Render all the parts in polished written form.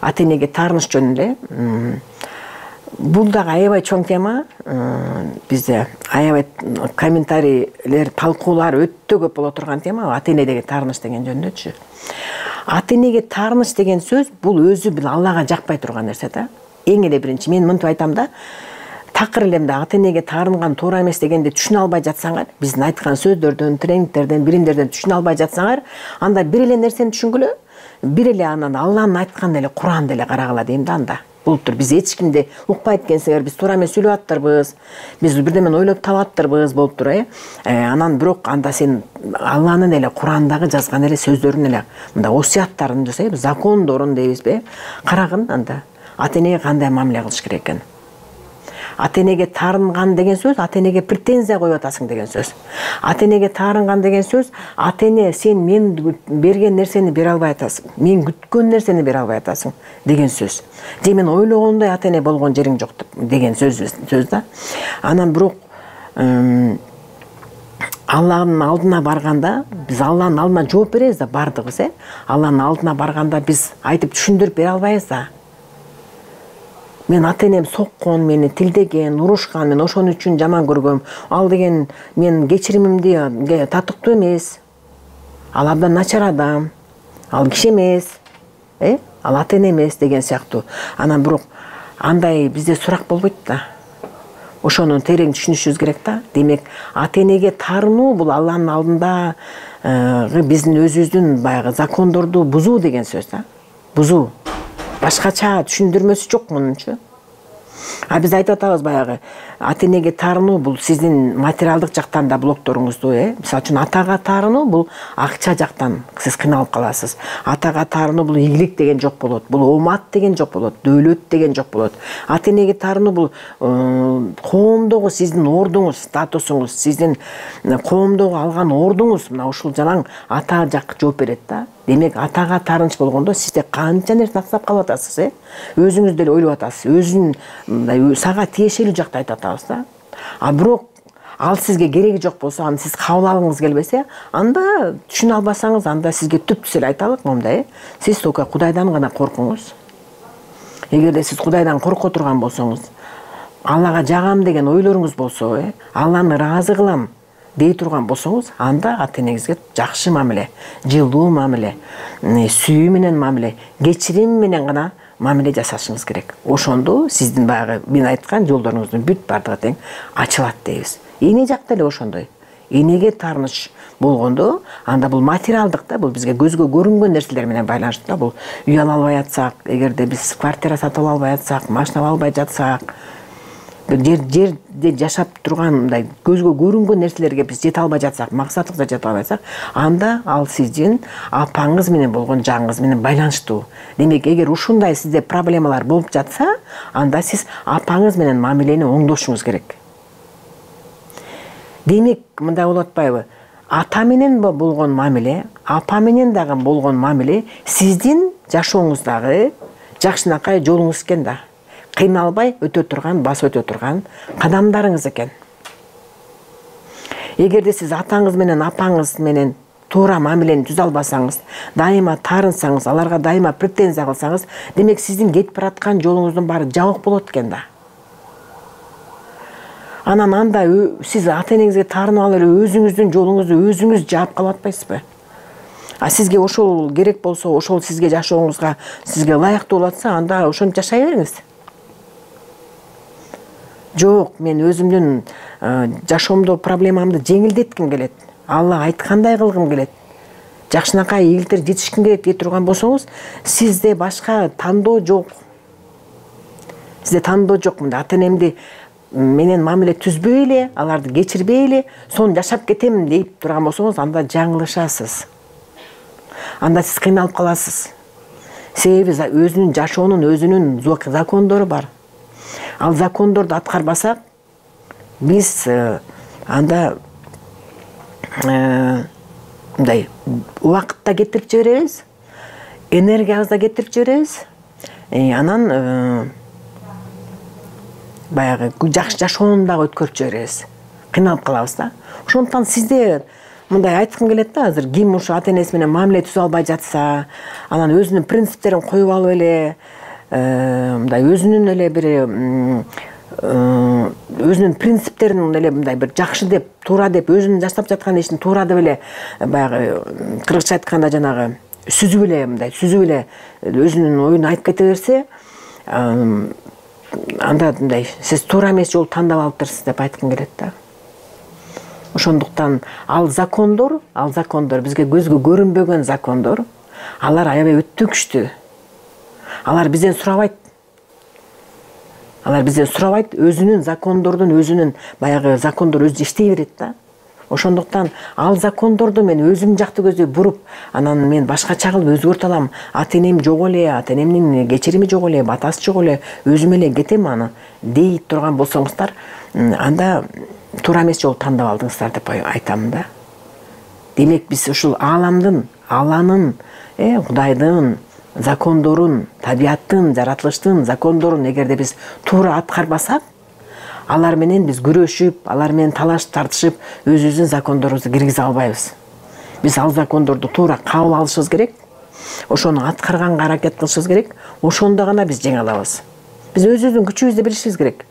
ата энеге таарыныч жөнүндө бул дагы аябай чоң тема. Бизде аябай комментарийлер, талкуулар өтө көп боло турган тема ата энедеги таарыныч деген жөнүндөчү. Ата энеге таарыныч деген сөз бул өзү бир Аллага жакпай турган нерсе да. Эң эле биринчи мен мынтип айтам да, такыр элемде ата энеге таарынган туура эмес дегенди түшүнө албай жатсаңар, биздин айткан сөздөрдөн, тренингтерден, биримдерден түшүнө албай жатсаңар, анда бир эле нерсени түшүнгүлө, бир эле анан Алланын айткан эле Куранды эле карагыла дейм да анда. Булуптур биз эч кимди укпайт экенсиңер, биз туура эмес сүйлөп аттырбыз, биз бирдемени ойлоп табаттырбыз болуптур, анан бирок анда сен Алланын эле Курандагы жазган эле сөздөрүн эле, мында осуяттарын жасайбыз, закондорун дейбизби? Карагын анда ата энеге кандай мамиле кылыш керек экен. Ата энеге таарынган деген сөз, ата энеге претензия коюп атасың деген сөз. Ата энеге таарынган деген сөз, ата эне сен мен берген нерсени бере албай атасың, мен күткөн нерсени бере албай атасың деген сөз. Же мен ойлогондой ата эне болгон жериң жок деген сөз да. Анан бирок Алланын алдына барганда, биз Алланын алдына жооп беребиз да бардыгыбыз, Алланын алдына барганда биз айтып түшүндүрүп бере албайбыз да. Мен ата энем соккон, мени тилдеген, урушкан, мен ошон үчүн жаман көргөм. Ал деген мен кечиримимди татыктуу эмес. Ал абдан начар адам. Ал киши эмес. Ал ата эне эмес деген сыяктуу. Анан бирок андай бизде сурак болбойт да. Ошону терең түшүнүшүбүз керек да. Демек, ата энеге таарынуу бул Алланын алдындагы биздин өзүбүздүн баягы закондорду бузуу деген сөз да. Бузуу. Башкача түшүндүрмөсү жок мунунчу. Биз айтып атабыз баягы ата энеге таарынуу бул сиздин материалдык жактан да блокторуңузду, мисалы үчүн атага таарынуу бул акча жактан сиз кыйналып каласыз. Атага таарынуу бул ийгилик деген жок болот, бул оомат деген жок болот, дөөлөт деген жок болот. Ата энеге таарынуу бул коомдогу сиздин ордуңуз, статусуңуз, сиздин коомдогу алган ордуңуз, мына ушул жанаң ата жак жооп берет да. Демек, атага таарынч болгондо сизде канча нерсени сактап калып атасыз, өзүңүз деле ойлоп атасыз, өзүн сага тиешелүү жакты айтып атабыз да. Бирок ал сизге кереги жок болсо, аны сиз кабыл алгыңыз келбесе, анда түшүнө албасаңыз, анда сизге түптүз эле айталык момундай, сиз только Кудайдан гана коркуңуз. Эгерде сиз Кудайдан корко турган болсоңуз, Аллага жагам деген ойлоруңуз болсо, Алланы ыраазы кылам дей турган болсоңуз, анда ата энеңизге жакшы мамиле, жылуу мамиле, сүйүү менен мамиле, кечирим менен гана мамиле жасашыңыз керек. Ошондо сиздин баягы мен айткан жолдоруңуздун бүт бардыгы тең ачылат дейбиз. Эне жакта эле ошондой. Энеге таарыныч болгондо, анда бул материалдык да, бул бизге көзгө көрүнгөн нерселер менен байланыштуу да. Бул үй ала албай атсак, эгерде биз квартира сатып ала албай атсак, машина ала албай жатсак, жерде жашап турган мындай көзгө көрүнгөн нерселерге биз жете албай жатсак, максатыбызга жете албай жатсак, анда ал сиздин апаңыз менен болгон жагыңыз менен байланыштуу. Демек, эгер ушундай сизде проблемалар болуп жатса, анда сиз апаңыз менен мамилени оңдошуңуз керек. Демек, мындай болуп атпайбы? Ата менен болгон мамиле, апа менен дагы болгон мамиле сиздин жашооңуздагы жакшынакай жолуңуз экен да. Кыйналбай өтө турган, басып өтө турган кадамдарыңыз экен. Эгерде сиз атаңыз менен апаңыз менен туура мамилени түзө албасаңыз, дайыма таарынсаңыз, аларга дайыма претензия кылсаңыз, демек сиздин кетип бараткан жолуңуздун баары жабык болот экен да. Анан анда сиз ата энеңизге таарынып алып эле өзүңүздүн жолуңузду өзүңүз жаап калып атпайсызбы? Сизге ошол керек болсо, ошол сизге жашооңузга сизге ылайыктуу болуп атса, анда ошентип жашай бериңиз. Жок, мен өзүмдүн жашоомдо проблемамды жеңилдетким келет. Алла айткандай кылгым келет. Жакшынакай ийгиликтерге жетишким келет дей турган болсоңуз, сизде башка тандоо жок. Сизде тандоо жок. Мында ата энемди менен мамиле түзбөй эле, аларды кечирбей эле, сону жашап кетем дейп турган болсоңуз, анда жаңылышасыз. Анда сиз кыйналып каласыз. Себеби өзүнүн жашоонун өзүнүн закондору бар. Ал закондорду аткарбасак, биз анда мындай убакытта кетирип жиберебиз, энергиябызды кетирип жиберебиз. Анан баягы жакшы жашоону дагы өткөрүп жиберебиз. Кыйналып калабыз да. Ошондуктан сизде мындай айткым келет да, азыр ким ушу ата энеси менен мамиле түзө албай жатса, анан өзүнүн принциптерин коюп алып эле, мындай өзүнүн эле бир өзүнүн принциптерин эле мындай бир жакшы деп, туура деп, өзүнүн жашап жаткан ишин туура деп эле баягы кыргызча айтканда жанагы сүзүп эле өзүнүн оюн айтып кете берсе, анда мындай сиз туура эмес жолду тандап алыптырсыз деп айткым келет да. Ошондуктан ал закондор бизге көзгө көрүнбөгөн закондор, алар аябай өтө күчтүү. Алар бизден сурабайт, өзүнүн закондордун, өзүнүн баягы закондор өзү иштей берет да. Ошондуктан ал закондорду мен өзүм жакты көздөй буруп, анан мен башкача кылып өзгөртө алам. Ата энем жок эле, ата энемдин кечирими жок эле, батасы жок эле, өзүм эле кетем аны дей турган болсоңуздар, анда туура эмес жолду тандап алдыңыздар деп айтам да. Демек биз ушул ааламдын, Алланын, Кудайдын закондорун, табияттын, жаратылыштын закондорун эгерде биз туура аткарбасак, алар менен биз күрөшүп, алар менен талаш тартышып, өзүбүздүн закондорубузду киргизе албайбыз. Биз ал закондорду туура кабыл алышыбыз керек, ошону аткарганга аракет кылышыбыз керек, ошондо гана биз жеңе алабыз. Биз өзүбүздүн күчүбүздү билишибиз керек.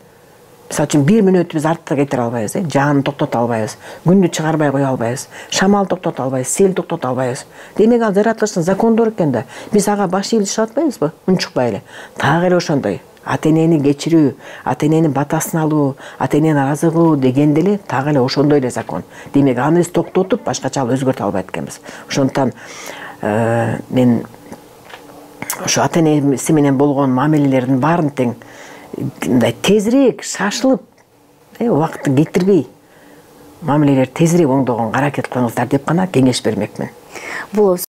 Мисалы үчүн 1 мүнөт биз артка кетире албайбыз, жаанды токтото албайбыз, күндү чыгарбай кое албайбыз, шамал токтото албайбыз, сел токтото албайбыз. Демек ал жаратылыштын закондору экен да. Биз ага баш ийип иши атпайбызбы? Унчукпай эле. Так эле ошондой. Ата энени кечирүү, ата эненин батасын алуу, ата энени ыраазы кылуу деген деле так эле ошондой эле закон. Демек аны биз токтотуп, башкача өзгөртө албайт экенбиз. Ошондуктан мен ошо ата энеси менен болгон мамилелердин баарын тең мындай тезирээк шашылып, убакытты кетирбей, мамилелер тезирээк оңдогонго аракет кылыңыздар деп гана кеңеш бермекмин. Бул